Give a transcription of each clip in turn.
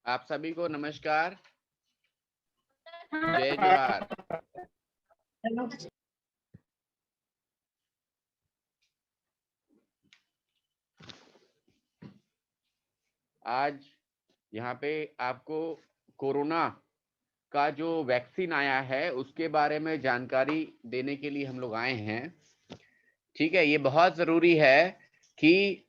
आप सभी को नमस्कार, जय जोहार। आज यहाँ पे आपको कोरोना का जो वैक्सीन आया है उसके बारे में जानकारी देने के लिए हम लोग आए हैं। ठीक है, ये बहुत जरूरी है कि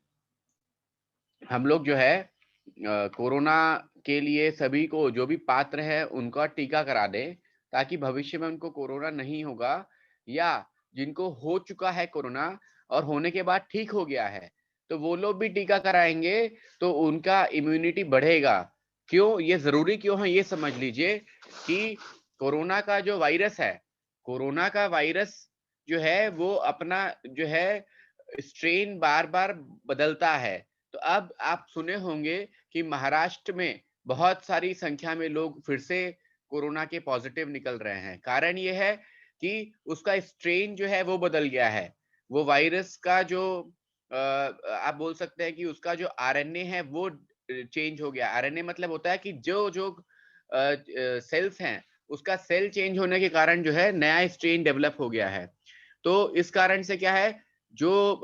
हम लोग जो है कोरोना के लिए सभी को जो भी पात्र है उनका टीका करा दें, ताकि भविष्य में उनको कोरोना नहीं होगा, या जिनको हो चुका है कोरोना और होने के बाद ठीक हो गया है तो वो लोग भी टीका कराएंगे तो उनका इम्यूनिटी बढ़ेगा। क्यों ये जरूरी क्यों है ये समझ लीजिए कि कोरोना का जो वायरस है, कोरोना का वायरस जो है वो अपना जो है स्ट्रेन बार बार बदलता है। तो अब आप सुने होंगे कि महाराष्ट्र में बहुत सारी संख्या में लोग फिर से कोरोना के पॉजिटिव निकल रहे हैं। कारण ये है कि उसका स्ट्रेन जो है वो बदल गया है। वो वायरस का जो आप बोल सकते हैं कि उसका जो आरएनए है वो चेंज हो गया। आरएनए मतलब होता है कि जो जो सेल्स हैं उसका सेल चेंज होने के कारण जो है नया स्ट्रेन डेवलप हो गया है। तो इस कारण से क्या है, जो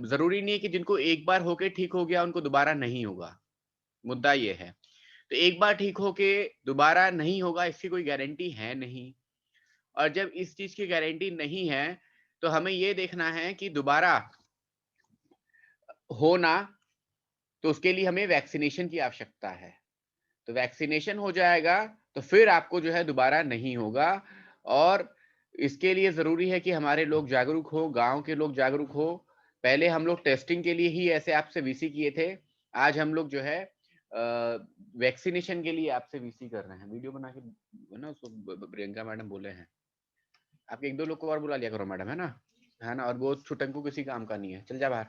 जरूरी नहीं है कि जिनको एक बार होके ठीक हो गया उनको दोबारा नहीं होगा। मुद्दा ये है, तो एक बार ठीक होके दोबारा नहीं होगा इसकी कोई गारंटी है नहीं। और जब इस चीज की गारंटी नहीं है तो हमें ये देखना है कि दोबारा होना, तो उसके लिए हमें वैक्सीनेशन की आवश्यकता है। तो वैक्सीनेशन हो जाएगा तो फिर आपको जो है दोबारा नहीं होगा। और इसके लिए जरूरी है कि हमारे लोग जागरूक हो, गांव के लोग जागरूक हो। पहले हम लोग टेस्टिंग के लिए ही ऐसे आपसे वीसी किए थे, आज हम लोग जो है वैक्सीनेशन के लिए आपसे वीसी कर रहे हैं। वीडियो बना के ना उसको प्रियंका मैडम बोले हैं, आप एक दो लोग को और बुला लिया करो मैडम, है ना। और वो छुटंकू किसी काम का नहीं है, चल जा बाहर।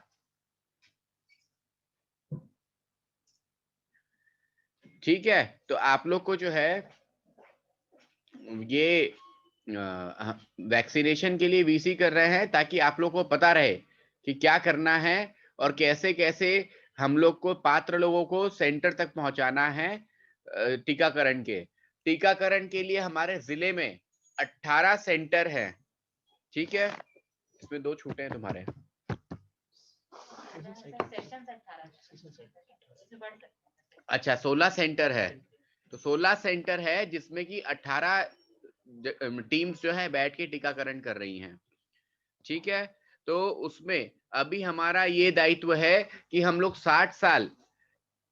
ठीक है, तो आप लोग को जो है ये वैक्सीनेशन के लिए वीसी कर रहे हैं ताकि आप लोग को पता रहे कि क्या करना है और कैसे कैसे हम लोग को पात्र लोगों को सेंटर तक पहुंचाना है। टीकाकरण के टीकाकरण के लिए हमारे जिले में 18 सेंटर हैं। ठीक है, इसमें 2 छूटे हैं तुम्हारे। अच्छा, 16 सेंटर है। तो 16 सेंटर है जिसमें कि 18 टीम्स जो है बैठ के टीकाकरण कर रही हैं। ठीक है, तो उसमें अभी हमारा ये दायित्व है कि हम लोग 60 साल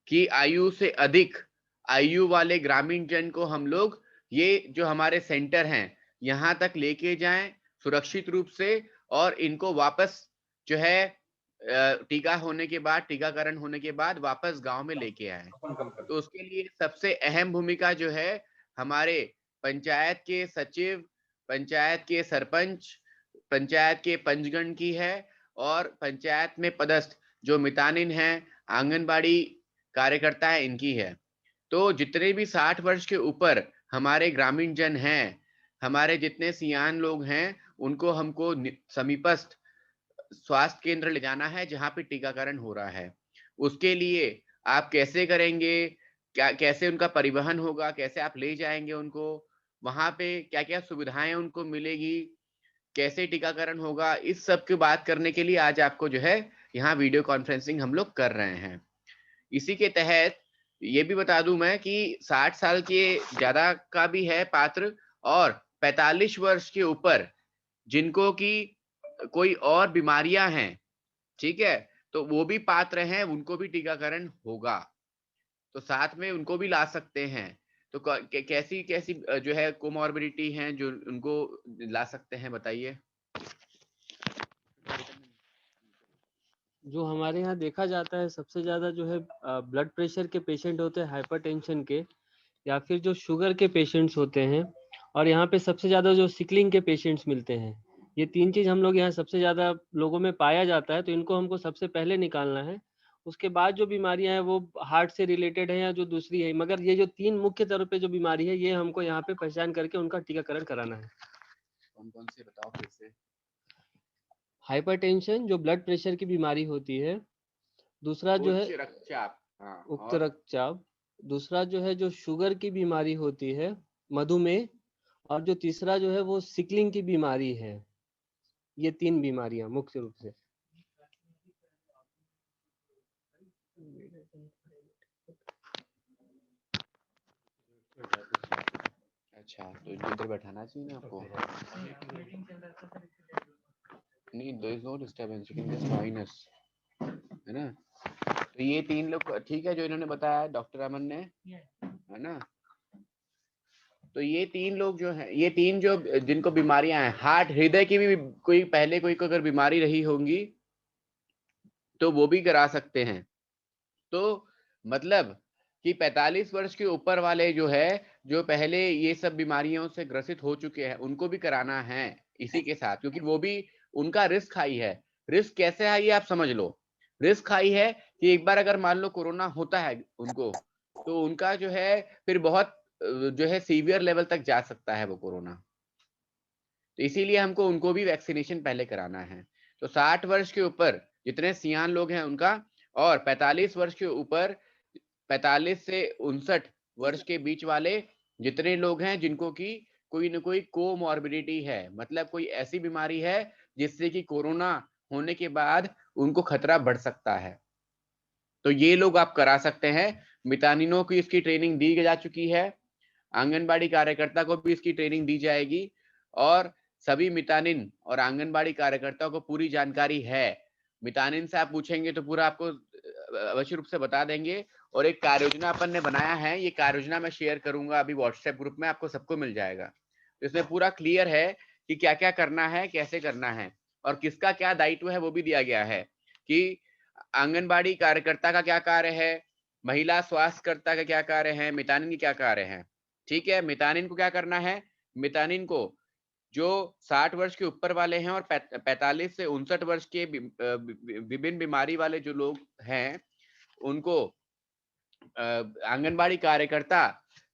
की आयु से अधिक आयु वाले ग्रामीण जन को हम लोग ये जो हमारे सेंटर हैं यहाँ तक लेके जाएं सुरक्षित रूप से, और इनको वापस जो है टीका होने के बाद, टीकाकरण होने के बाद वापस गांव में लेके आए। तो उसके लिए सबसे अहम भूमिका जो है हमारे पंचायत के सचिव, पंचायत के सरपंच, पंचायत के पंचगण की है, और पंचायत में पदस्थ जो मितानिन हैं, आंगनबाड़ी कार्यकर्ता है, इनकी है। तो जितने भी 60 वर्ष के ऊपर हमारे ग्रामीण जन हैं, हमारे जितने सियान लोग हैं, उनको हमको समीपस्थ स्वास्थ्य केंद्र ले जाना है जहाँ पे टीकाकरण हो रहा है। उसके लिए आप कैसे करेंगे, क्या कैसे उनका परिवहन होगा, कैसे आप ले जाएंगे उनको, वहां पे क्या क्या सुविधाएं उनको मिलेगी, कैसे टीकाकरण होगा, इस सब की बात करने के लिए आज आपको जो है यहाँ वीडियो कॉन्फ्रेंसिंग हम लोग कर रहे हैं। इसी के तहत ये भी बता दूं मैं कि 60 साल के ज्यादा का भी है पात्र, और 45 वर्ष के ऊपर जिनको की कोई और बीमारियां हैं, ठीक है, तो वो भी पात्र हैं, उनको भी टीकाकरण होगा। तो साथ में उनको भी ला सकते हैं। तो कैसी कैसी जो है कोमॉर्बिडिटी हैं जो उनको ला सकते हैं, बताइए। जो हमारे यहाँ देखा जाता है सबसे ज़्यादा जो है ब्लड प्रेशर के पेशेंट होते हैं, हाइपरटेंशन के, या फिर जो शुगर के पेशेंट्स होते हैं, और यहाँ पे सबसे ज़्यादा जो सिकलिंग के पेशेंट्स मिलते हैं। ये 3 चीज़ हम लोग यहाँ सबसे ज़्यादा लोगों में पाया जाता है, तो इनको हमको सबसे पहले निकालना है। उसके बाद जो बीमारियां हैं वो हार्ट से रिलेटेड है या जो दूसरी है, मगर ये जो 3 मुख्य तौर पे जो बीमारी है ये हमको यहाँ पे पहचान करके उनका टीकाकरण कराना है। कौन कौन से बताओ फिर से। हाइपरटेंशन जो ब्लड प्रेशर की बीमारी होती है, दूसरा जो है उच्च रक्तचाप, हाँ, उक्त और रक्तचाप, दूसरा जो है जो शुगर की बीमारी होती है, मधुमेह, और जो तीसरा जो है वो सिकलिंग की बीमारी है। ये 3 बीमारियां मुख्य रूप से। अच्छा, तो इतनी देर बैठाना चाहिए ना आपको? नहीं, there is no disturbance, you can just join us, है ना? तो ये 3 लोग ठीक है जो इन्होंने बताया डॉक्टर अमन ने, है ना? तो ये 3 लोग जो हैं, ये 3 जो जिनको बीमारियां हैं, हार्ट, हृदय की भी कोई पहले कोई को अगर बीमारी रही होंगी तो वो भी करा सकते हैं। तो मतलब कि 45 वर्ष के ऊपर वाले जो है, जो पहले ये सब बीमारियों से ग्रसित हो चुके हैं, उनको भी कराना है इसी के साथ, क्योंकि वो भी उनका रिस्क हाई है। रिस्क कैसे है ये आप समझ लो। रिस्क हाई है कि एक बार अगर मान लो कोरोना होता है उनको, तो उनका जो है फिर बहुत जो है सीवियर लेवल तक जा सकता है वो कोरोना। तो इसीलिए हमको उनको भी वैक्सीनेशन पहले कराना है। तो 60 वर्ष के ऊपर जितने सियान लोग हैं उनका, और 45 वर्ष के ऊपर 45 से 59 वर्ष के बीच वाले जितने लोग हैं जिनको की कोई न कोई कोमॉर्बिडिटी है, मतलब कोई ऐसी बीमारी है जिससे कि कोरोना होने के बाद उनको खतरा बढ़ सकता है, तो ये लोग आप करा सकते हैं। मितानिनों की इसकी ट्रेनिंग दी जा चुकी है, आंगनबाड़ी कार्यकर्ता को भी इसकी ट्रेनिंग दी जाएगी, और सभी मितानिन और आंगनबाड़ी कार्यकर्ताओं को पूरी जानकारी है। मितानिन से आप पूछेंगे तो पूरा आपको अवश्य रूप से बता देंगे। और एक कार्य योजना अपन ने बनाया है, ये कार्य योजना मैं शेयर करूंगा अभी व्हाट्सएप ग्रुप में, आपको सबको मिल जाएगा। तो इसमें पूरा क्लियर है कि क्या क्या करना है, कैसे करना है, और किसका क्या दायित्व है वो भी दिया गया है कि आंगनबाड़ी कार्यकर्ता का क्या कार्य है, महिला स्वास्थ्यकर्ता का क्या कार्य है, मितानिन की क्या कार्य है। ठीक है, मितानिन को क्या करना है, मितानिन को जो 60 वर्ष के ऊपर वाले हैं और 45 से 59 वर्ष के विभिन्न बीमारी वाले जो लोग हैं, उनको आंगनबाड़ी कार्यकर्ता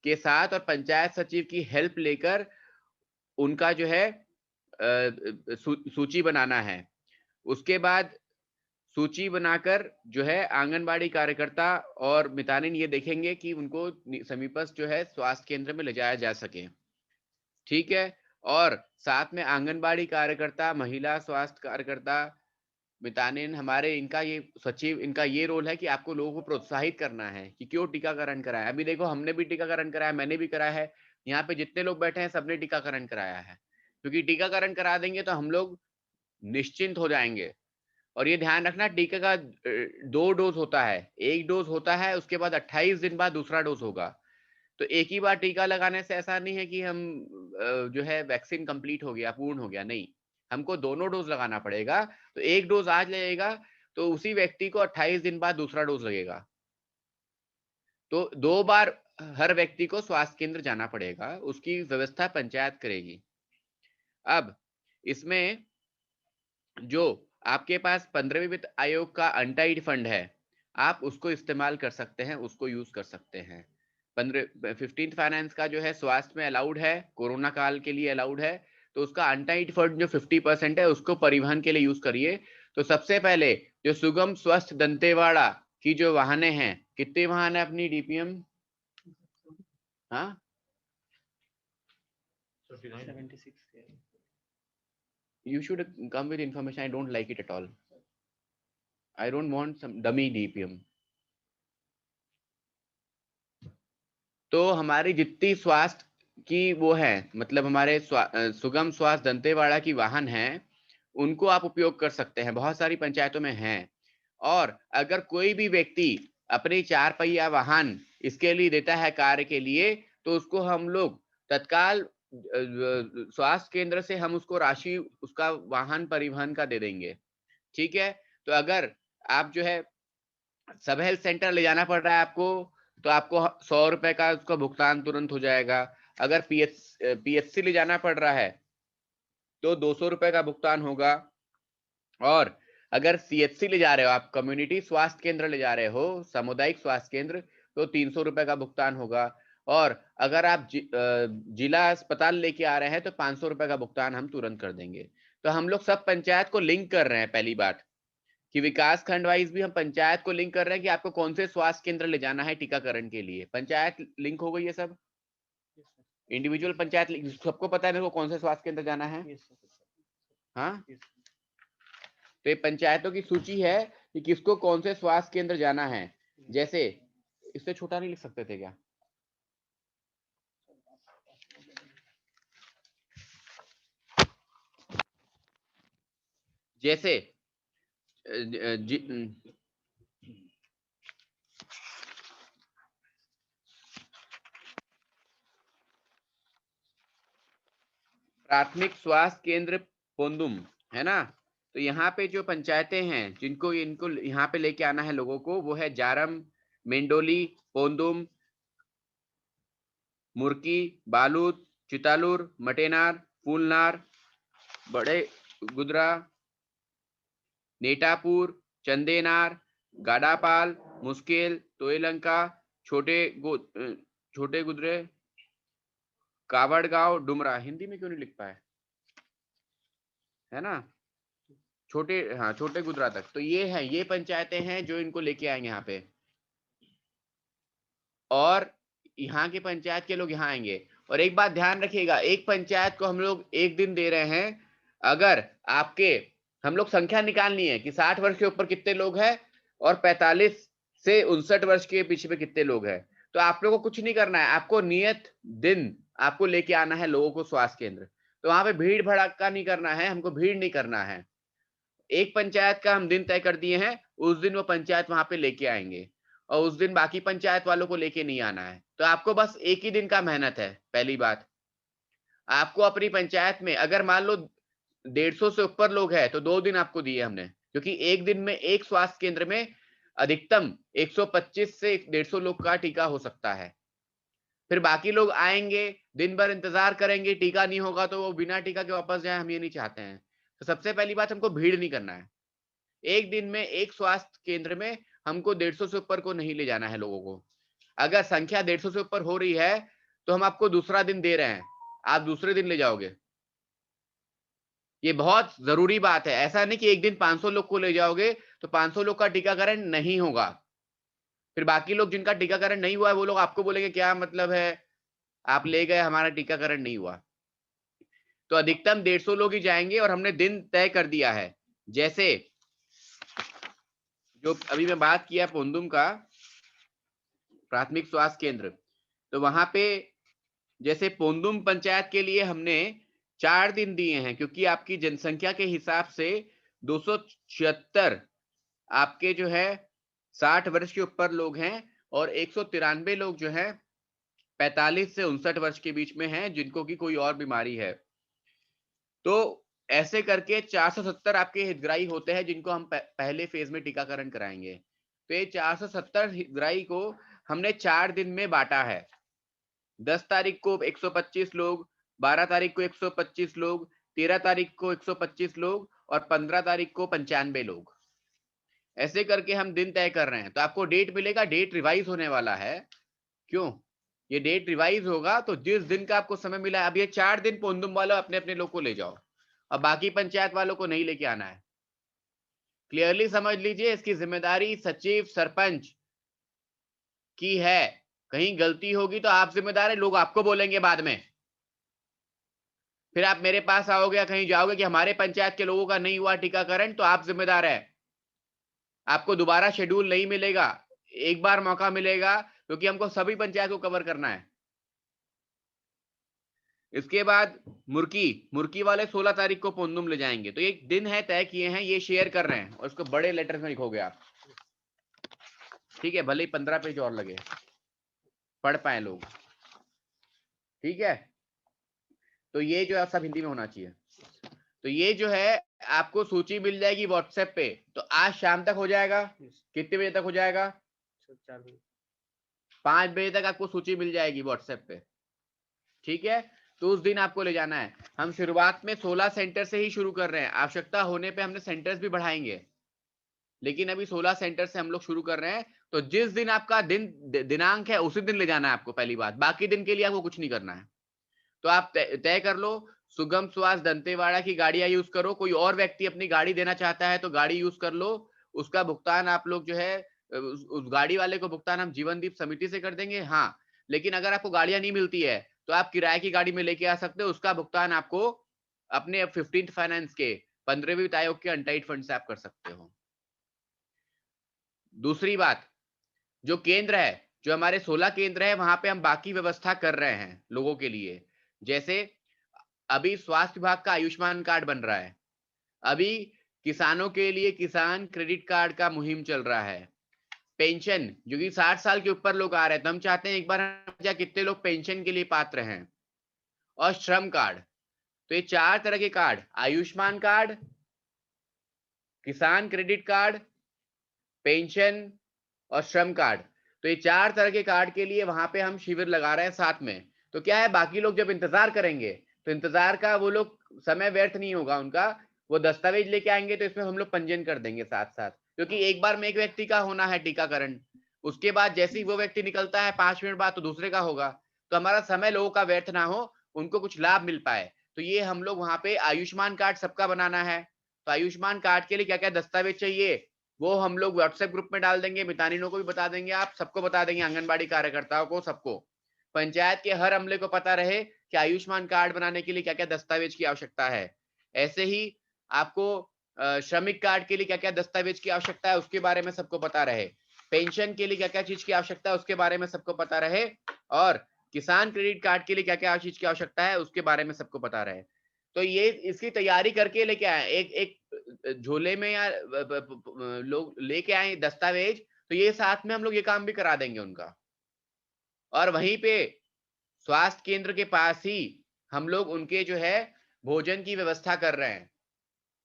के साथ और पंचायत सचिव की हेल्प लेकर उनका जो है सूची बनाना है। उसके बाद सूची बनाकर जो है आंगनबाड़ी कार्यकर्ता और मितानिन ये देखेंगे कि उनको समीपस्थ जो है स्वास्थ्य केंद्र में ले जाया जा सके। ठीक है, और साथ में आंगनबाड़ी कार्यकर्ता, महिला स्वास्थ्य कार्यकर्ता, मितानिन, हमारे इनका ये सचिव, इनका ये रोल है कि आपको लोगों को प्रोत्साहित करना है कि क्यों टीकाकरण कराया। अभी देखो हमने भी टीकाकरण कराया, मैंने भी कराया है, यहाँ पे जितने लोग बैठे हैं सबने टीकाकरण कराया है, क्योंकि टीकाकरण करा देंगे तो हम लोग निश्चिंत हो जाएंगे। और ये ध्यान रखना, टीके का 2 डोज होता है, 1 डोज होता है, उसके बाद 28 दिन बाद दूसरा डोज होगा। तो एक ही बार टीका लगाने से ऐसा नहीं है कि हम जो है वैक्सीन कंप्लीट हो गया, पूर्ण हो गया, नहीं, हमको दोनों डोज लगाना पड़ेगा। तो 1 डोज आज लगेगा तो उसी व्यक्ति को 28 दिन बाद दूसरा डोज लगेगा। तो 2 बार हर व्यक्ति को स्वास्थ्य केंद्र जाना पड़ेगा, उसकी व्यवस्था पंचायत करेगी। अब इसमें जो आपके पास 15वें वित्त आयोग का अनटाइड फंड है, आप उसको इस्तेमाल कर सकते हैं, उसको यूज कर सकते हैं। 15th फाइनेंस का जो है स्वास्थ्य में अलाउड है, कोरोना काल के लिए अलाउड है, तो उसका अनटाइड फंड जो 50% है उसको परिवहन के लिए यूज करिए। तो सबसे पहले जो सुगम स्वस्थ दंतेवाड़ा की जो वाहने हैं, कितने वाहन है अपनी डीपीएम? हाँ, 76। You should come with information. I don't like it at all. I don't want some dummy DPM. तो हमारी जितनी स्वास्थ्य की वो है, मतलब हमारे सुगम स्वास्थ्य दंतेवाड़ा की वाहन है, उनको आप उपयोग कर सकते हैं, बहुत सारी पंचायतों में हैं। और अगर कोई भी व्यक्ति अपनी 4 पहिया वाहन इसके लिए देता है कार्य के लिए, तो उसको हम लोग तत्काल स्वास्थ्य केंद्र से हम उसको राशि उसका वाहन परिवहन का दे देंगे। ठीक है, तो अगर आप जो है सब हेल्थ सेंटर ले जाना पड़ रहा है आपको, तो आपको 100 रुपए का उसका भुगतान तुरंत हो जाएगा। अगर पीएचसी ले जाना पड़ रहा है तो 200 रुपए का भुगतान होगा। और अगर सीएचसी ले जा रहे हो आप, कम्युनिटी स्वास्थ्य केंद्र ले जा रहे हो, सामुदायिक स्वास्थ्य केंद्र, तो 300 रुपए का भुगतान होगा। और अगर आप जिला अस्पताल लेके आ रहे हैं तो 500 रुपए का भुगतान हम तुरंत कर देंगे। तो हम लोग सब पंचायत को लिंक कर रहे हैं पहली बात, कि विकास खंड वाइज भी हम पंचायत को लिंक कर रहे हैं कि आपको कौन से स्वास्थ्य केंद्र ले जाना है टीकाकरण के लिए। पंचायत लिंक हो गई है सब, इंडिविजुअल पंचायत सबको पता है मेरे को कौन से स्वास्थ्य केंद्र जाना है। हाँ, तो ये पंचायतों की सूची है कि किसको कौन से स्वास्थ्य केंद्र जाना है। जैसे इससे छोटा नहीं लिख सकते थे क्या? जैसे प्राथमिक स्वास्थ्य केंद्र पोंदुम है ना, तो यहाँ पे जो पंचायतें हैं जिनको इनको यहाँ पे लेके आना है लोगों को, वो है जारम, मेंडोली, पोंदुम, मुर्की, बालूद, चितालूर, मटेनार, फूलनार, बड़े गुदरा, नेटापुर, चंदेनार, गाडापाल, मुस्केल, तोयलंका, छोटे गुदरे, कावड़गांव, डुमरा। हिंदी में क्यों नहीं लिख पाए, है ना, छोटे गुजरा तक। तो ये पंचायतें हैं जो इनको लेके आएंगे यहाँ पे, और यहाँ के पंचायत के लोग यहाँ आएंगे। और एक बात ध्यान रखिएगा, एक पंचायत को हम लोग एक दिन दे रहे हैं। अगर आपके हम लोग संख्या निकालनी है कि 60 वर्ष के ऊपर कितने लोग हैं और 45 से 59 वर्ष के पीछे में कितने लोग हैं, तो आप लोगों को कुछ नहीं करना है, आपको नियत दिन आपको लेके आना है लोगों को स्वास्थ्य केंद्र। तो वहां पे भीड़ भड़का नहीं करना है, हमको भीड़ नहीं करना है। एक पंचायत का हम दिन तय कर दिए हैं, उस दिन वो पंचायत वहां पे लेके आएंगे, और उस दिन बाकी पंचायत वालों को लेके नहीं आना है। तो आपको बस एक ही दिन का मेहनत है। पहली बात, आपको अपनी पंचायत में अगर मान लो 150 से ऊपर लोग हैं तो 2 दिन आपको दिए हमने, क्योंकि एक दिन में एक स्वास्थ्य केंद्र में अधिकतम 125 से 150 लोग का टीका हो सकता है। फिर बाकी लोग आएंगे, दिन भर इंतजार करेंगे, टीका नहीं होगा तो वो बिना टीका के वापस जाए, हम ये नहीं चाहते हैं। तो सबसे पहली बात, हमको भीड़ नहीं करना है। एक दिन में एक स्वास्थ्य केंद्र में हमको 150 से ऊपर को नहीं ले जाना है लोगों को। अगर संख्या 150 से ऊपर हो रही है तो हम आपको दूसरा दिन दे रहे हैं, आप दूसरे दिन ले जाओगे। ये बहुत जरूरी बात है। ऐसा नहीं कि एक दिन 500 लोग को ले जाओगे तो 500 लोग का टीकाकरण नहीं होगा। फिर बाकी लोग जिनका टीकाकरण नहीं हुआ है वो लोग आपको बोलेंगे क्या मतलब है, आप ले गए हमारा टीकाकरण नहीं हुआ। तो अधिकतम 150 लोग ही जाएंगे, और हमने दिन तय कर दिया है। जैसे जो अभी मैं बात किया पोंदुम का प्राथमिक स्वास्थ्य केंद्र, तो वहां पे जैसे पोंदुम पंचायत के लिए हमने 4 दिन दिए हैं, क्योंकि आपकी जनसंख्या के हिसाब से 276 आपके जो है 60 वर्ष के ऊपर लोग हैं, और 193 लोग जो है 45 से 59 वर्ष के बीच में हैं जिनको की कोई और बीमारी है। तो ऐसे करके 470 आपके हितग्राही होते हैं जिनको हम पहले फेज में टीकाकरण कराएंगे। तो ये 470 हितग्राही को हमने 4 दिन में बांटा है। 10 तारीख को 125 लोग, 12 तारीख को 125 लोग, 13 तारीख को 125 लोग, और 15 तारीख को 95 लोग। ऐसे करके हम दिन तय कर रहे हैं। तो आपको डेट मिलेगा, डेट रिवाइज होने वाला है। क्यों? ये डेट रिवाइज होगा तो जिस दिन का आपको समय मिला है, अब ये 4 दिन पोंदुम वालों अपने अपने लोग को ले जाओ, और बाकी पंचायत वालों को नहीं लेके आना है। क्लियरली समझ लीजिए, इसकी जिम्मेदारी सचिव सरपंच की है। कहीं गलती होगी तो आप जिम्मेदार है, लोग आपको बोलेंगे बाद में। फिर आप मेरे पास आओगे या कहीं जाओगे कि हमारे पंचायत के लोगों का नहीं हुआ टीकाकरण, तो आप जिम्मेदार है। आपको दोबारा शेड्यूल नहीं मिलेगा, एक बार मौका मिलेगा, क्योंकि हमको सभी पंचायत को कवर करना है। इसके बाद मुर्की वाले 16 तारीख को पोंदुम ले जाएंगे। तो एक दिन है तय किए हैं, ये शेयर कर रहे हैं, और इसको बड़े लेटर में लिखोगे आप, ठीक है, भले ही 15 पेज और लगे, पढ़ पाए लोग, ठीक है। तो ये जो है सब हिंदी में होना चाहिए। तो ये जो है आपको सूची मिल जाएगी व्हाट्सएप पे, तो आज शाम तक हो जाएगा। कितने बजे तक हो जाएगा? 5 बजे तक आपको सूची मिल जाएगी व्हाट्सएप पे, ठीक है। तो उस दिन आपको ले जाना है। हम शुरुआत में 16 सेंटर से ही शुरू कर रहे हैं, आवश्यकता होने पे हमने सेंटर्स भी बढ़ाएंगे, लेकिन अभी 16 सेंटर से हम लोग शुरू कर रहे हैं। तो जिस दिन आपका दिनांक है उसी दिन ले जाना है आपको, पहली बात। बाकी दिन के लिए आपको कुछ नहीं करना है। तो आप तय कर लो, सुगम स्वास्थ्य दंतेवाड़ा की गाड़ियां यूज करो। कोई और व्यक्ति अपनी गाड़ी देना चाहता है तो गाड़ी यूज कर लो, उसका भुगतान आप लोग जो है उस गाड़ी वाले को भुगतान हम जीवनदीप समिति से कर देंगे। हाँ, लेकिन अगर आपको गाड़ियां नहीं मिलती है तो आप किराए की गाड़ी में लेके आ सकते हो, उसका भुगतान आपको अपने 15th फाइनेंस के 15वीं वित्त आयोग के अनटाइड फंड से आप कर सकते हो। दूसरी बात, जो केंद्र है, जो हमारे 16 केंद्र है, वहां पे हम बाकी व्यवस्था कर रहे हैं लोगों के लिए। जैसे अभी स्वास्थ्य विभाग का आयुष्मान कार्ड बन रहा है, अभी किसानों के लिए किसान क्रेडिट कार्ड का मुहिम चल रहा है। पेंशन जो कि 60 साल के ऊपर लोग आ रहे हैं, तो हम चाहते हैं एक बार कितने लोग पेंशन के लिए पात्र हैं। और श्रम कार्ड, तो ये 4 तरह के कार्ड, आयुष्मान कार्ड, किसान क्रेडिट कार्ड, पेंशन और श्रम कार्ड, तो ये 4 तरह के कार्ड के लिए वहां पे हम शिविर लगा रहे हैं साथ में। तो क्या है, बाकी लोग जब इंतजार करेंगे तो इंतजार का वो लोग समय व्यर्थ नहीं होगा उनका, वो दस्तावेज लेके आएंगे तो इसमें हम लोग पंजीयन कर देंगे साथ साथ, क्योंकि एक बार में एक व्यक्ति का होना है टीकाकरण, उसके बाद जैसे ही वो व्यक्ति निकलता है 5 मिनट बाद तो दूसरे का होगा, तो हमारा समय लोगों का व्यर्थ ना हो, उनको कुछ लाभ मिल पाए। तो ये हम लोग वहां पे आयुष्मान कार्ड सबका बनाना है। तो आयुष्मान कार्ड के लिए क्या क्या दस्तावेज चाहिए वो हम लोग व्हाट्सएप ग्रुप में डाल देंगे, मितानिनों को भी बता देंगे, आप सबको बता देंगे, आंगनबाड़ी कार्यकर्ताओं को, सबको। पंचायत के हर अमले को पता रहे कि आयुष्मान कार्ड बनाने के लिए क्या क्या दस्तावेज की आवश्यकता है। ऐसे ही आपको श्रमिक कार्ड के लिए क्या क्या दस्तावेज की आवश्यकता है उसके बारे में सबको पता रहे, पेंशन के लिए क्या क्या चीज की आवश्यकता है उसके बारे में सबको पता रहे, और किसान क्रेडिट कार्ड के लिए क्या क्या चीज की आवश्यकता है उसके बारे में सबको पता रहे। तो ये इसकी तैयारी करके लेके आए, एक एक झोले में या लोग लेके आए दस्तावेज, तो ये साथ में हम लोग ये काम भी करा देंगे उनका। और वहीं पे स्वास्थ्य केंद्र के पास ही हम लोग उनके जो है भोजन की व्यवस्था कर रहे हैं।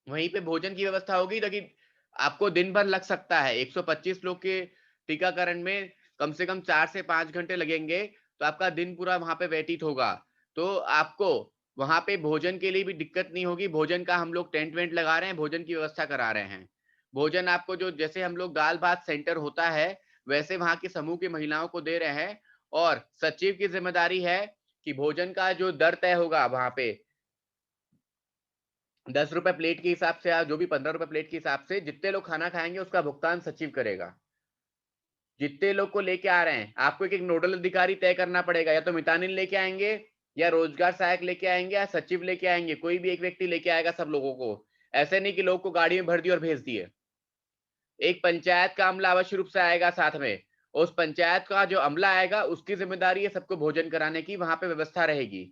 वहीं पे भोजन की व्यवस्था होगी, लेकिन आपको दिन भर लग सकता है, 125 लोग के टीकाकरण में कम से कम 4 से 5 घंटे लगेंगे, तो आपका दिन पूरा वहां पे व्यतीत होगा। तो आपको वहां पे भोजन के लिए भी दिक्कत नहीं होगी, भोजन का हम लोग टेंट वेंट लगा रहे हैं, भोजन की व्यवस्था करा रहे हैं। भोजन आपको जो जैसे हम लोग दाल भात सेंटर होता है वैसे वहां के समूह की महिलाओं को दे रहे हैं, और सचिव की जिम्मेदारी है कि भोजन का जो दर तय होगा वहां पे 10 रुपए प्लेट के हिसाब से या जो भी 15 रुपए प्लेट के हिसाब से जितने लोग खाना खाएंगे उसका भुगतान सचिव करेगा। जितने लोग को लेके आ रहे हैं आपको एक एक नोडल अधिकारी तय करना पड़ेगा, या तो मितानिन लेके आएंगे या रोजगार सहायक लेके आएंगे या सचिव लेके आएंगे, कोई भी एक व्यक्ति लेके आएगा सब लोगों को। ऐसे नहीं कि लोग को गाड़ी में भर दिए और भेज दिए। एक पंचायत का अमला अवश्य रूप से आएगा साथ में, उस पंचायत का जो अमला आएगा उसकी जिम्मेदारी है सबको भोजन कराने की, वहां पे व्यवस्था रहेगी।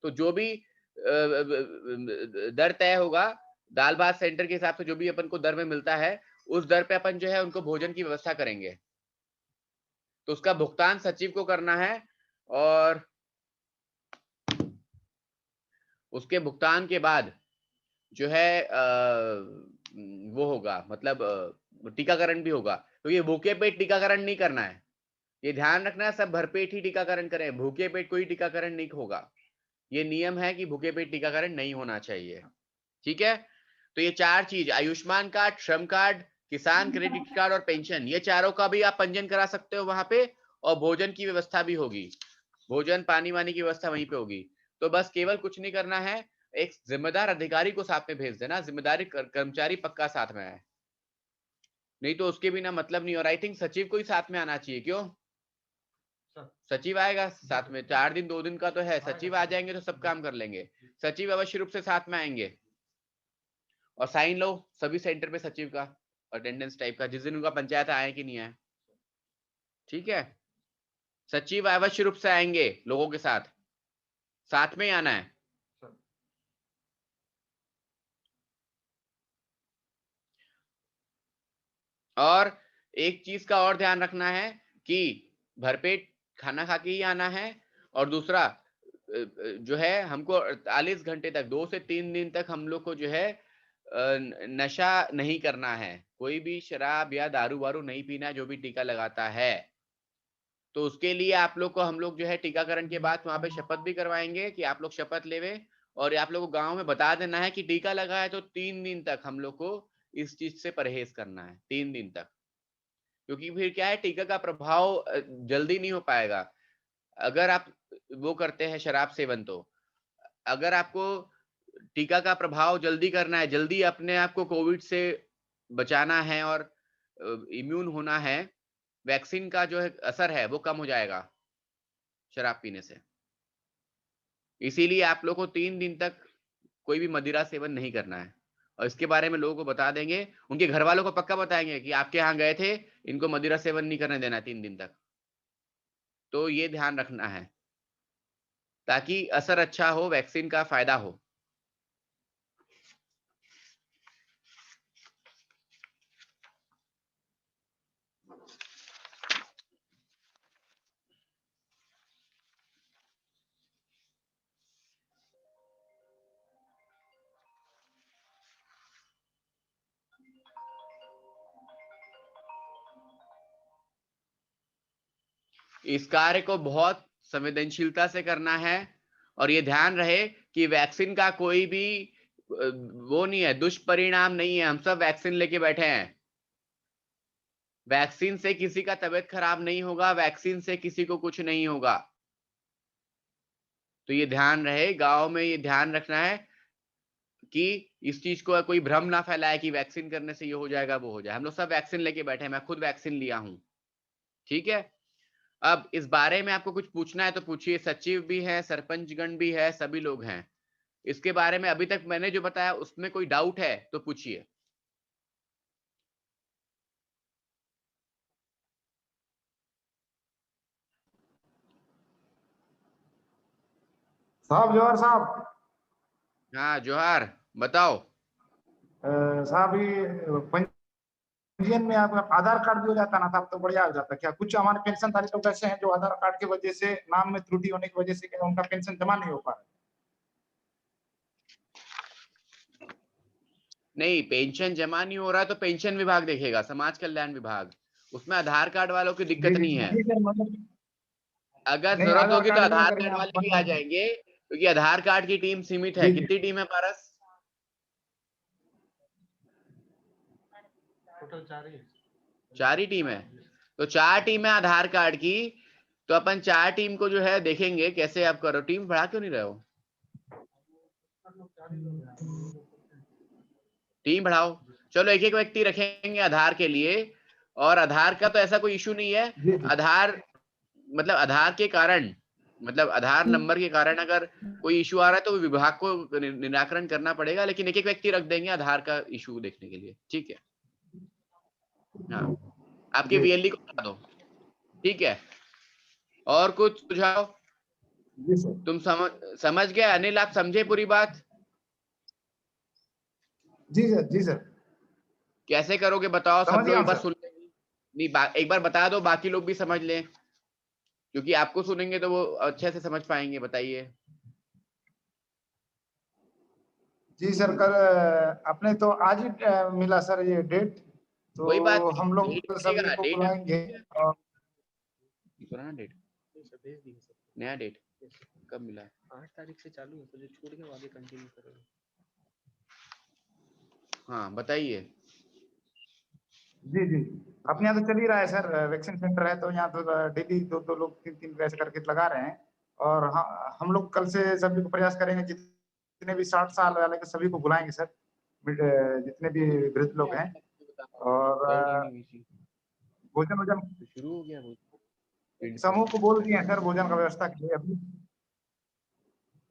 तो जो भी दर तय होगा दाल भात सेंटर के हिसाब से, जो भी अपन को दर में मिलता है उस दर पे अपन जो है उनको भोजन की व्यवस्था करेंगे। तो उसका भुगतान सचिव को करना है, और उसके भुगतान के बाद जो है वो होगा, मतलब टीकाकरण भी होगा। तो ये भूखे पेट टीकाकरण नहीं करना है, ये ध्यान रखना है, सब भरपेट ही टीकाकरण करें, भूखे पेट कोई टीकाकरण नहीं होगा। ये नियम है कि भूखे पेट टीकाकरण नहीं होना चाहिए। ठीक है, तो ये 4 चीज, आयुष्मान कार्ड, श्रम कार्ड, किसान क्रेडिट कार्ड और पेंशन, ये चारों का भी आप पंजीयन करा सकते हो वहां पे, और भोजन की व्यवस्था भी होगी, भोजन पानी वानी की व्यवस्था वहीं पे होगी। तो बस केवल कुछ नहीं करना है, एक जिम्मेदार अधिकारी को साथ में भेज देना, जिम्मेदारी कर्मचारी पक्का साथ में है, नहीं तो उसके बिना मतलब नहीं। और आई थिंक सचिव को ही साथ में आना चाहिए, क्यों सचिव आएगा साथ में, 4 दिन 2 दिन का तो है, सचिव आ जाएंगे तो सब काम कर लेंगे। सचिव अवश्य रूप से साथ में आएंगे, और साइन लो सभी सेंटर पे सचिव का अटेंडेंस टाइप का, जिस दिन उनका पंचायत आए कि नहीं आए। ठीक है, सचिव अवश्य रूप से आएंगे, लोगों के साथ साथ में ही आना है। और एक चीज का और ध्यान रखना है कि भरपेट खाना खा के ही आना है, और दूसरा जो है हमको 48 घंटे तक 2 से 3 दिन तक हम लोग को जो है नशा नहीं करना है, कोई भी शराब या दारू वारू नहीं पीना जो भी टीका लगाता है। तो उसके लिए आप लोग को हम लोग जो है टीकाकरण के बाद वहां पे शपथ भी करवाएंगे कि आप लोग शपथ लेवे, और आप लोग को गांव में बता देना है कि टीका लगा है तो 3 दिन तक हम लोग को इस चीज से परहेज करना है, 3 दिन तक। क्योंकि फिर क्या है, टीका का प्रभाव जल्दी नहीं हो पाएगा अगर आप वो करते हैं शराब सेवन। तो अगर आपको टीका का प्रभाव जल्दी करना है, जल्दी अपने आप को कोविड से बचाना है और इम्यून होना है, वैक्सीन का जो है असर है वो कम हो जाएगा शराब पीने से। इसीलिए आप लोग को 3 दिन तक कोई भी मदिरा सेवन नहीं करना है, और इसके बारे में लोगों को बता देंगे, उनके घर वालों को पक्का बताएंगे कि आपके यहाँ गए थे, इनको मदिरा सेवन नहीं करने देना 3 दिन तक। तो ये ध्यान रखना है ताकि असर अच्छा हो, वैक्सीन का फायदा हो। इस कार्य को बहुत संवेदनशीलता से करना है, और ये ध्यान रहे कि वैक्सीन का कोई भी वो नहीं है, दुष्परिणाम नहीं है। हम सब वैक्सीन लेके बैठे हैं, वैक्सीन से किसी का तबीयत खराब नहीं होगा, वैक्सीन से किसी को कुछ नहीं होगा। तो ये ध्यान रहे, गांव में ये ध्यान रखना है कि इस चीज को कोई भ्रम ना फैलाए कि वैक्सीन करने से ये हो जाएगा वो हो जाए। हम लोग सब वैक्सीन लेके बैठे हैं, मैं खुद वैक्सीन लिया हूं। ठीक है, अब इस बारे में आपको कुछ पूछना है तो पूछिए। सचिव भी है, सरपंचगण भी है, सभी लोग हैं। इसके बारे में अभी तक मैंने जो बताया उसमें कोई डाउट है तो पूछिए। साहब जोहर साहब। हाँ जोहार, बताओ। साहब ये पंजीयन में आपका आधार कार्ड भी हो जाता ना साहब तो बढ़िया हो जाता। क्या कुछ हमारे पेंशन धारी लोग ऐसे हैं जो आधार कार्ड की वजह से नाम में त्रुटि होने की वजह से क्या उनका पेंशन जमा नहीं हो पा रहा? नहीं, पेंशन जमा नहीं हो रहा तो पेंशन विभाग देखेगा, समाज कल्याण विभाग। उसमें आधार कार्ड वालों की दिक्कत नहीं है। अगर नहीं, जरूरत आधार होगी तो कार्ड में आधार अगर कार्ड यहाँ वाले भी आ जाएंगे, क्योंकि आधार कार्ड की टीम सीमित है। जी, जी। कितनी टीम है पारस? टोटल 4 ही टीम है। तो 4 टीम है आधार कार्ड की, तो अपन 4 टीम को जो है देखेंगे कैसे आप करो। टीम बढ़ा क्यों नहीं रहे हो? टीम बढ़ाओ। चलो एक एक व्यक्ति रखेंगे आधार के लिए। और आधार का तो ऐसा कोई इशू नहीं है। जी, जी। आधार मतलब आधार के कारण, मतलब आधार नंबर के कारण अगर कोई इशू आ रहा है तो विभाग को निराकरण करना पड़ेगा, लेकिन एक एक व्यक्ति रख देंगे आधार का इशू देखने के लिए। ठीक है, हाँ, आपके जी, वीएलई को बता दो। ठीक है, और कुछ सुझाव? जी सर। तुम समझ गए अनिल? आप समझे पूरी बात? जी सर, जी सर। कैसे करोगे बताओ? सब समझ लोग गया एक बार सर। सुन लेंगे। नहीं, एक बार बता दो, बाकी लोग भी समझ लें, क्योंकि आपको सुनेंगे तो वो अच्छे से समझ पाएंगे। बताइए। जी सर, कल अपने तो आज ही मिला सर ये डेट, कोई बात तो नहीं, हम लोग डेट सभी मिलेगा, को डेट बुलाएंगे। और पुराना डेट, नया डेट कब मिला है? 8 तारीख से चालू है, तो जो छूट गया वो आगे कंटिन्यू करेंगे। हाँ बताइए। जी, जी। अपने यहाँ तो चल ही रहा है सर, वैक्सीन सेंटर है तो यहाँ तो डेली 2-2 लोग 3-3 वैसे करके लगा रहे हैं। और हम लोग कल से सभी को प्रयास करेंगे, जितने भी 60 साल वाले के सभी को बुलाएंगे सर, जितने भी वृद्ध लोग हैं। और भोजन शुरू हो गया समूह को बोल दिए हैं सर भोजन का व्यवस्था के लिए अभी।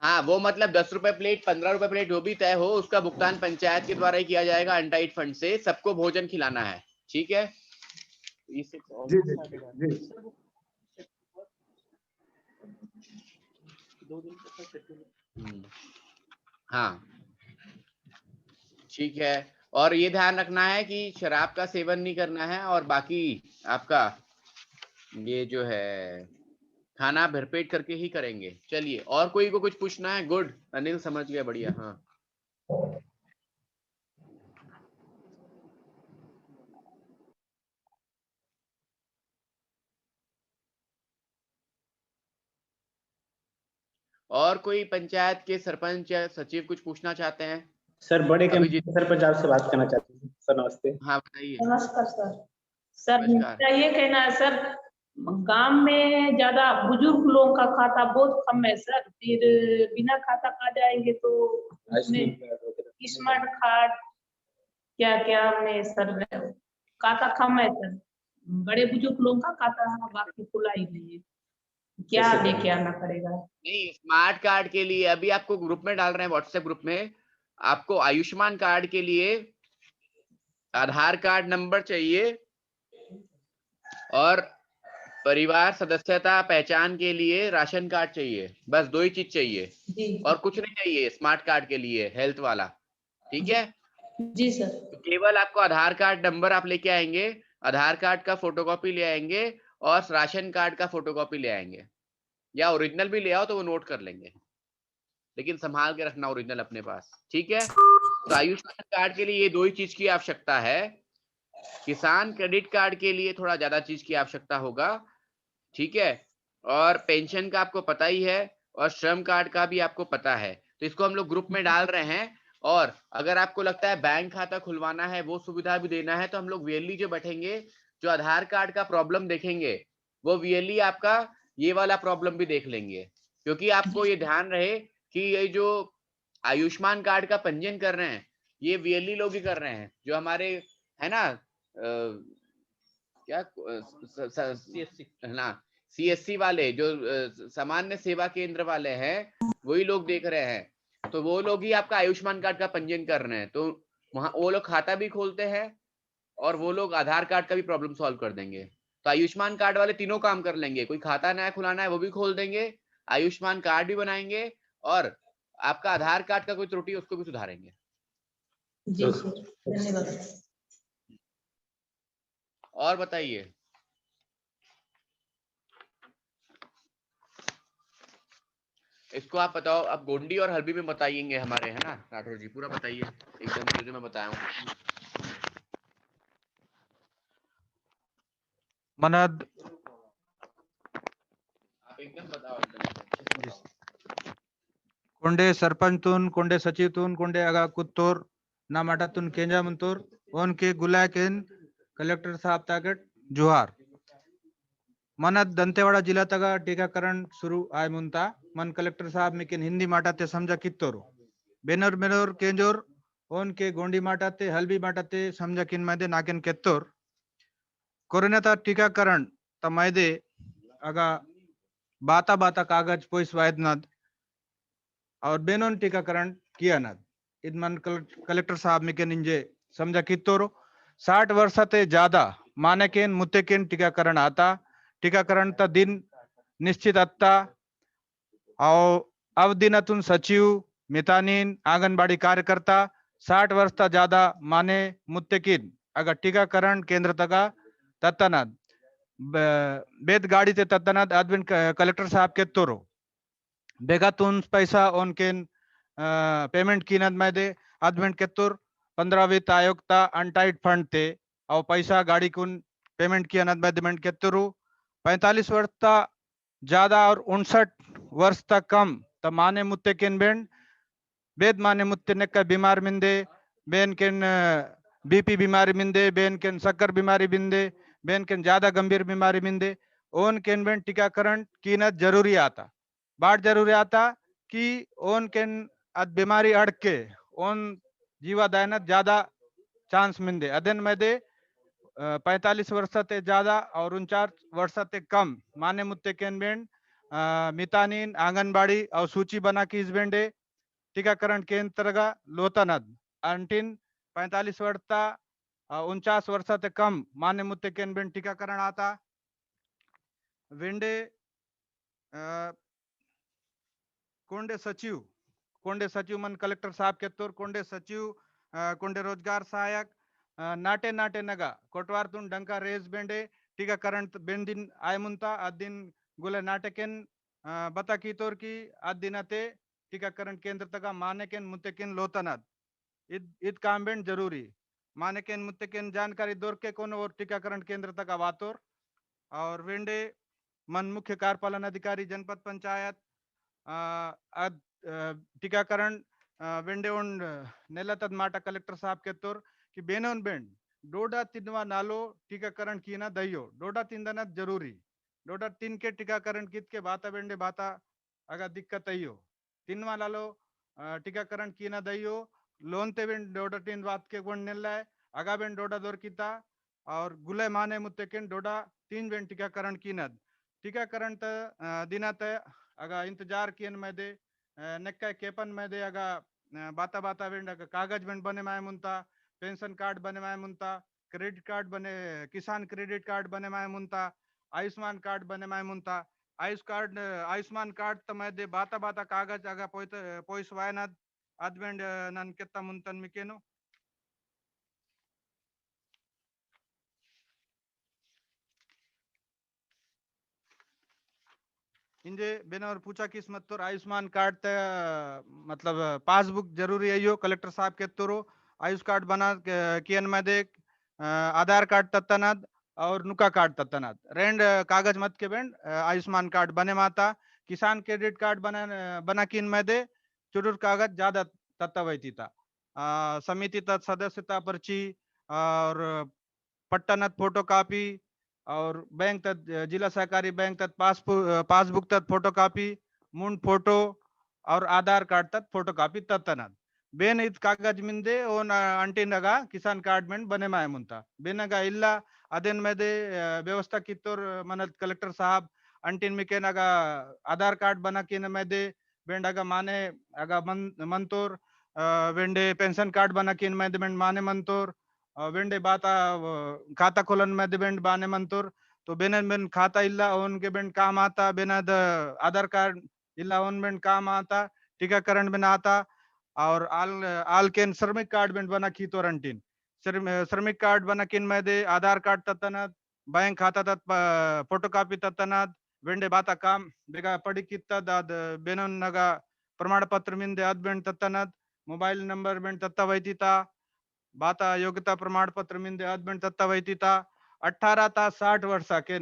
हाँ, वो मतलब 10 रुपए प्लेट, 15 रुपए प्लेट जो भी तय हो, उसका भुगतान पंचायत के द्वारा ही किया जाएगा अनटाइड फंड से। सबको भोजन खिलाना है। ठीक है। जी, जी, जी। 2 दिन का शेड्यूल। हाँ ठीक है। और ये ध्यान रखना है कि शराब का सेवन नहीं करना है, और बाकी आपका ये जो है खाना भरपेट करके ही करेंगे। चलिए, और कोई को कुछ पूछना है? गुड, अनिल समझ गया, बढ़िया। हाँ, और कोई पंचायत के सरपंच या सचिव कुछ पूछना चाहते हैं? सर बड़े के अभिजीत, सरपंच आपसे बात करना चाहते हैं सर। नमस्ते। हाँ बताइए। नमस्कार सर। सर नमस्कार। मेरा ये कहना है सर, गांव में ज्यादा बुजुर्ग लोगों का खाता बहुत कम है सर, फिर बिना खाता का जाएंगे तो उसमें स्मार्ट कार्ड क्या क्या में सर खाता कम है सर, बड़े बुजुर्ग लोगों का खाता बाकी खुला ही नहीं है, क्या लेके आना पड़ेगा? नहीं, स्मार्ट कार्ड के लिए अभी आपको ग्रुप में डाल रहे हैं, व्हाट्सएप ग्रुप में। आपको आयुष्मान कार्ड के लिए आधार कार्ड नंबर चाहिए और परिवार सदस्यता पहचान के लिए राशन कार्ड चाहिए। बस 2 ही चीज चाहिए जी और कुछ नहीं चाहिए स्मार्ट कार्ड के लिए, हेल्थ वाला। ठीक है, जी सर। तो केवल आपको आधार कार्ड नंबर आप लेके आएंगे, आधार कार्ड का फोटोकॉपी ले आएंगे और राशन कार्ड का फोटोकॉपी ले आएंगे, या ओरिजिनल भी ले आओ तो वो नोट कर लेंगे, लेकिन संभाल के रखना ओरिजिनल अपने पास। ठीक है, तो आयुष्मान कार्ड के लिए ये 2 ही चीज की आवश्यकता है। किसान क्रेडिट कार्ड के लिए थोड़ा ज्यादा चीज की आवश्यकता होगा। ठीक है, और पेंशन का आपको पता ही है और श्रम कार्ड का भी आपको पता है, तो इसको हम लोग ग्रुप में डाल रहे हैं। और अगर आपको लगता है बैंक खाता खुलवाना है, वो सुविधा भी देना है, तो हम लोग वीएलई जो बैठेंगे, जो आधार कार्ड का प्रॉब्लम देखेंगे, वो वीएलई आपका ये वाला प्रॉब्लम भी देख लेंगे। क्योंकि आपको ये ध्यान रहे कि ये जो आयुष्मान कार्ड का पंजीयन कर रहे हैं, ये वीएलई लोग ही कर रहे हैं, जो हमारे है ना क्या है ना सीएससी वाले, जो सामान्य सेवा केंद्र वाले हैं, वही लोग देख रहे हैं। तो वो लोग ही आपका आयुष्मान कार्ड का पंजीयन कर रहे हैं, तो वहां वो लोग खाता भी खोलते हैं और वो लोग आधार कार्ड का भी प्रॉब्लम सॉल्व कर देंगे। तो आयुष्मान कार्ड वाले तीनों काम कर लेंगे, कोई खाता नया खुलाना है वो भी खोल देंगे, आयुष्मान कार्ड भी बनाएंगे और आपका आधार कार्ड का कोई त्रुटि उसको भी सुधारेंगे। जी सर, धन्यवाद। और बताइए। इसको आप बताओ, आप गोंडी और हल्बी में बताइएंगे हमारे, है ना राठौर जी, पूरा बताइए एकदम जो मैं बताया हूँ। मनद आप एकदम बताओ, एकदम। कोंडे सरपंचतून, कोंडे सचिवतून, कोंडे अगा कुत्तोर नामाटातून केंजा मंतोर ओन के गुलाकेन कलेक्टर साहब ताकट जोहार। मनद दंतेवाड़ा जिला तगा टीकाकरण शुरू आय मुंता मन कलेक्टर साहब मिकिन हिंदी माटाते समझा कित्तोरो बेनोर बेनोर केंजोर ओन के गोंडी माटाते हल्बी माटाते समझा किन मैदे नाकेन केत्तोर कोरोना ता टीकाकरण ता मैदे अगा बाता बाता कागज पोइस वायदनद और बेनोन टीकाकरण किया नद इदमन कलेक्टर साहब में के निंजे समझा कित्तोरो 60 वर्ष ते ज्यादा मानेकेन मुत्तेकेन टीकाकरण आता टीकाकरण ता दिन निश्चित अत्ता और अवदिनतुन सचिव मितानीन आंगनबाड़ी कार्यकर्ता 60 वर्ष ता ज्यादा माने मुत्तेकिन अगर टीकाकरण केंद्र तका तत्तनद बेद गाड़ी ते तत्तनद अदविन कलेक्टर साहब के तोरो बेगातून पैसा उनकेन पेमेंट कीनत में दे अदविन के तुर 15 वित्त आयोग ता अनटाइड फंड थे और पैसा गाड़ी कुन पेमेंट किया नद में डिमेंट के तुरु 45 वर्ष ता ज्यादा और 59 वर्ष तक कम त माने मुत्ते किन बेद माने मुत्ते ने का बीमार मिंदे बेन किन बीपी बीमारी मिंदे बेन किन शक्कर बीमारी मिंदे बेन किन ज्यादा गंभीर बीमारी मिंदे ओन किन बेन टीकाकरण कीनत जरूरी आता बाट जरूरी आता कि ओन किन अद बीमारी अड़के ओन जीवा दायनत ज्यादा चांस मिंदे अदन में दे 45 वर्ष से ज्यादा और 49 वर्ष से कम माने मुत्ते केन बेंड मितानीन आंगनबाड़ी और सूची बना की इस बेंडे टीकाकरण केंद्र का लोतानद अंटिन 45 वर्ष 49 वर्ष से कम माने मुत्ते केन बेंड टीकाकरण आता वेंडे कोंडे सचिव मन कलेक्टर साहब के तौर कोंडे सचिव कोंडे रोजगार सहायक नाटे नाटे नगा कोटवार तुन डंका रेस बेंडे टीकाकरण बेंदिन आय मुंता अदिन गुले नाटकेन बता की तौर की अदिनते टीकाकरण केंद्र तक मानेकेन मुत्तेकेन लोतनद इत काम बेंड जरूरी मानेकेन मुत्तेकेन जानकारी दौर के कौन और टीकाकरण केंद्र तक वातोर और वेंडे मन मुख्य कार्यपालन अधिकारी जनपद पंचायत टीकाकरण वेंडे उन नेलतद माटा कलेक्टर साहब के तौर कि बेनोन बेंड डोडा तिनवा नालो टीकाकरण की ना दइयो डोडा तिंदना जरूरी डोडा तीन के टीकाकरण कित के बाता बेंडे बाता अगर दिक्कत अइयो तिनवा नालो टीकाकरण की ना दइयो लोन ते बेंड डोडा तीन बात के गुण नेला है अगा बेंड डोडा दौर कीता और गुले माने मुत्तेकिन डोडा 3 वेन टीकाकरण कीनद टीकाकरण दिनात अगा इंतजार कियन में दे नेक्का केपन में दे अगा बाता बाता वेंड अगा कागज वेंड बने माय मुंता पेंशन कार्ड बने माय मुंता क्रेडिट कार्ड बने किसान क्रेडिट कार्ड बने माय मुंता आयुष्मान कार्ड बने माय मुंता आयुष्मान कार्ड तमे दे बाता बाता कागज अगा पोइस वायनाद अदवेंड नन केत्ता मुंतन मिकेनो इंजे बेनवर पूछा किस्मत तो आयुष्मान कार्ड ते मतलब पासबुक जरूरी है यो कलेक्टर साहब के तोरो आयुष कार्ड बना कियन में दे आधार कार्ड तत्तनाद और नुका कार्ड तत्तनाद रेंड कागज मत के बेंड आयुष्मान कार्ड बने माता किसान क्रेडिट कार्ड बना किन में दे चुरुर कागज ज्यादा तत्तवैती था समिति तत् सदस्यता पर्ची और पट्टनत फोटो कॉपी और बैंक तक जिला सहकारी बैंक तक पासबुक तक फोटो कॉपी मुंड फोटो और आधार कार्ड तक फोटो कॉपी तत्तनद बेन इत कागज मिंदे ओन अंटिनगा किसान कार्ड में बने माय मुंता बेनगा इल्ला अदेन में दे व्यवस्था कितोर मनत कलेक्टर साहब अंटिन मिकेनगा आधार कार्ड बना किन में दे बेंडगा माने अगा मंतोर वेंडे पेंशन कार्ड बना किन में दे माने मंतोर वेंडे बाता खाता खोलन में बेंड बाने मंतुर तो बेनन बेन खाता इल्ला ओन के बेंड काम आता बेनद आधार कार्ड इल्ला ओन बेंड काम आता टीकाकरण में आता और आल केन श्रमिक कार्ड बेंड बना की तो रंटीन श्रमिक कार्ड बना किन में दे आधार कार्ड तत्तनाद बैंक खाता तत् फोटो कॉपी तत्तनाद वेंडे बाता काम बेगा पड़ी कित्ता दाद बेनन नगा प्रमाण पत्र मिंदे अद बेंड तत्तनाद मोबाइल नंबर बेंड तत्ता वैतीता बाता योग्यता प्रमाण पत्र मिंदे अदबेंड तत्ता वैतीता 18 ता 60 वर्ष के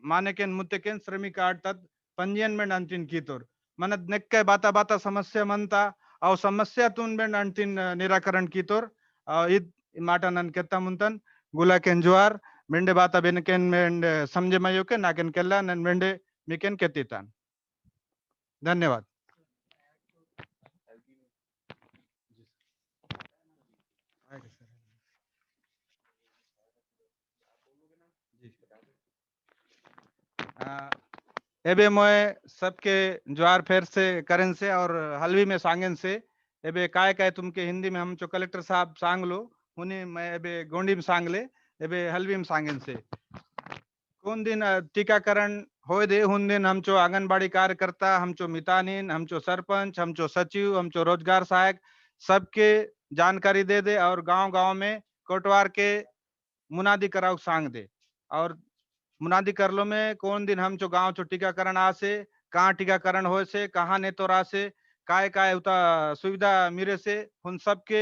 माने के मुत्ते के श्रमिक कार्ड तत् पंजीयन में अंतिन कीतोर मन नेक्के बाता बाता समस्या मनता और समस्या तुन बेंड अंतिन निराकरण कीतोर id माटा नन केत्ता मुंतन गुला केन जुआर मेंडे बाता बेन केन मेंड समझे मयो के नाकेन केल्ला नन मेंडे मिकेन केतीतान धन्यवाद एबे मोए सबके ज्वार फेर से करन से और हलवी में सांगन से एबे काय काय तुमके हिंदी में हम जो कलेक्टर साहब सांग लो उन्हें मैं एबे गोंडी में सांग ले एबे हलवी में सांगन से कौन दिन टीकाकरण होए दे उन दिन हम जो आंगनबाड़ी कार्यकर्ता हम जो मितानिन हम जो सरपंच हम जो सचिव हम जो रोजगार सहायक सबके जानकारी दे दे और गांव गांव में कोटवार के मुनादी कराओ सांग दे और मुनादी कर लो में कौन दिन हम जो गांव जो टीकाकरण आसे कहाँ टीकाकरण हो से कहाँ ने तो रासे काय काय उता सुविधा मिले से उन सबके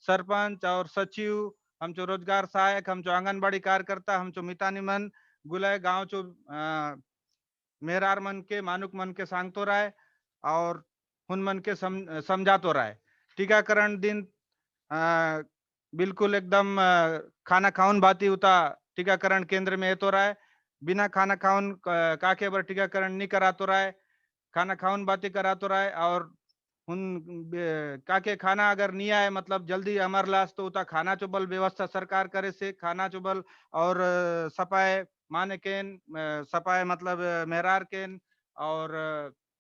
सरपंच और सचिव हम जो रोजगार सहायक हम जो आंगनबाड़ी कार्यकर्ता हम जो मितानी मन गुलाय गांव जो मेहरार मन के मानुक मन के सांग तो रहा है और उन मन के समझा तो रहा है टीकाकरण दिन बिल्कुल एकदम खाना खाउन बाती उता टीकाकरण केंद्र में तो रहा है बिना खाना खाउन काके बर टीकाकरण नहीं करा तो रहा है खाना खाउन बाती करा तो रहा है और उन काके खाना अगर नहीं आए मतलब जल्दी अमर लाश तो उता खाना चुबल व्यवस्था सरकार करे से खाना चुबल और सपाए माने केन सपाए मतलब मेहरार केन और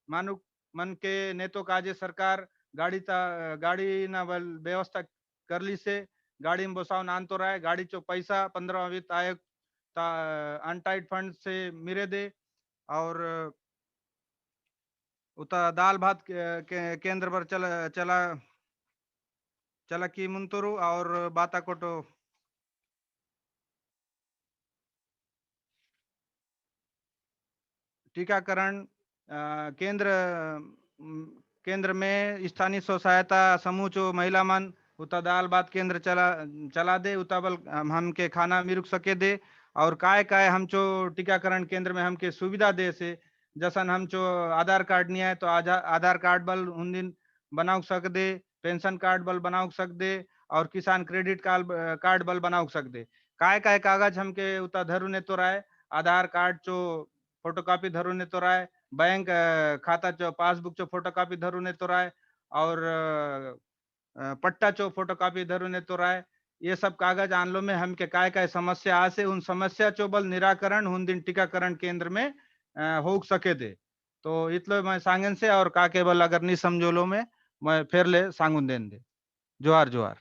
मानुक मन के नेतो काजे सरकार गाड़ी ना बल व्यवस्था कर ली से गाड़ी में बसाव नान तो रहा है गाड़ी चो पैसा 15 वित्त आयोग अनटाइड फंड से मिरे दे और उता दाल भात केंद्र पर चला की मुंतुरु और बाता कोटो टीकाकरण केंद्र में स्थानीय स्व सहायता समूह जो महिला मन उता दाल भात केंद्र चला दे उता बल हम के खाना मिरुक सके दे और काय काय हम जो टीकाकरण केंद्र में हमके सुविधा दे से जसन हम जो आधार कार्ड नहीं है तो आधार कार्ड बल उन दिन बनाऊ सक दे पेंशन कार्ड बल बनाऊ सक दे और किसान क्रेडिट कार्ड बल बनाऊ सक दे काय काय कागज हमके उता धरु ने तो राय आधार कार्ड जो फोटोकॉपी धरु ने तो राय बैंक खाता जो पासबुक जो फोटोकॉपी धरु ने तो राय और पट्टा जो फोटोकॉपी धरु ने तो राय ये सब कागज आनलो में हम के काय काय समस्या आसे उन समस्या चोबल निराकरण हुन दिन टीकाकरण केंद्र में हो सके दे। तो इतलो मैं सांगन से और का केवल अगर नहीं समझोलो में मैं फिर ले सांगुन देन दे। जोहार जोहार।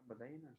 बताइए ना।